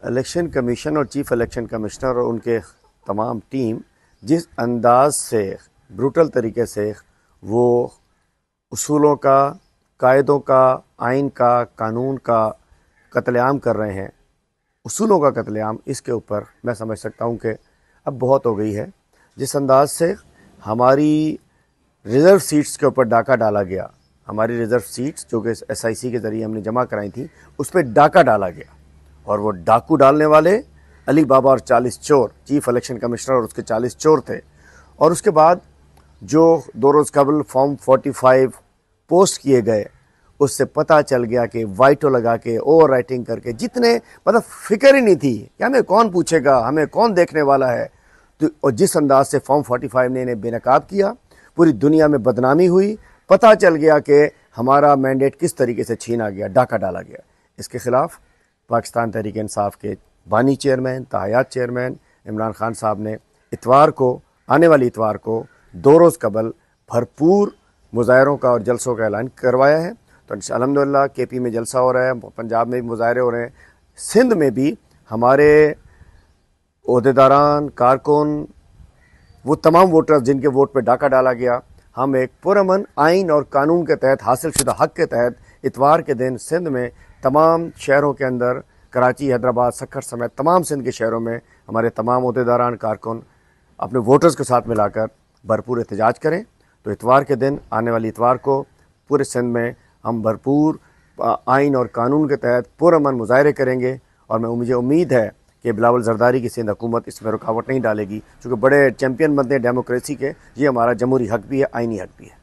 Election commission اور chief election commissioner اور ان کے تمام ٹیم جس انداز سے بروٹل طریقے سے وہ اصولوں کا، قاعدوں کا، آئین کا، قانون کا قتل عام کر رہے ہیں، اصولوں کا قتل عام، اس کے اوپر میں سمجھ سکتا ہوں کہ اب بہت ہو گئی ہے۔ جس انداز سے ہماری ریزرو سیٹس کے اوپر ڈاکہ ڈالا گیا، ہماری ریزرو سیٹس جو کہ ایس آئی سی کے ذریعے ہم نے جمع کرائی تھیں، اس پہ ڈاکہ ڈالا گیا، اور وہ ڈاکو ڈالنے والے علی بابا اور 40 چور، چیف الیکشن کمشنر اور اس کے 40 چور تھے۔ اور اس کے بعد جو 2 روز قبل فارم 45 پوسٹ کیے گئے، اس سے پتہ چل گیا کہ وائٹو لگا کے اوور رائٹنگ کر کے جتنے فکر ہی نہیں تھی کہ ہمیں کون پوچھے گا، ہمیں کون دیکھنے والا ہے، اور جس انداز سے فارم 45 نے انہیں بے نقاب کیا، پوری دنیا میں بدنامی ہوئی، پتہ چل گیا کہ ہمارا مینڈیٹ کس طریقے سے چھینا گیا، ڈاکہ ڈالا گیا۔ اس کے خلاف پاکستان تحریک انصاف کے بانی چیئرمین، تاحیات چیئرمین عمران خان صاحب نے اتوار کو، آنے والی اتوار کو 2 روز قبل بھرپور مظاہروں کا اور جلسوں کا اعلان کروایا ہے۔ تو الحمدللہ کے پی میں جلسہ ہو رہا ہے، پنجاب میں بھی مظاہرے ہو رہے ہیں، سندھ میں بھی ہمارے عہدیداران، کارکن، وہ تمام ووٹرز جن کے ووٹ پہ ڈاکہ ڈالا گیا، ہم ایک پرامن آئین اور قانون کے تحت حاصل شدہ حق کے تحت اتوار کے دن سندھ میں تمام شہروں کے اندر، کراچی، حیدرآباد، سکھر سمیت تمام سندھ کے شہروں میں ہمارے تمام عہدیداران، کارکن اپنے ووٹرز کے ساتھ ملا کر بھرپور احتجاج کریں۔ تو اتوار کے دن، آنے والی اتوار کو پورے سندھ میں ہم بھرپور آئین اور قانون کے تحت پرامن مظاہرے کریں گے، اور مجھے امید ہے کہ بلاول زرداری کی سندھ حکومت اس میں رکاوٹ نہیں ڈالے گی، چونکہ بڑے چیمپئن بنتے ہیں ڈیموکریسی کے، یہ ہمارا جمہوری حق بھی ہے، آئینی حق بھی ہے۔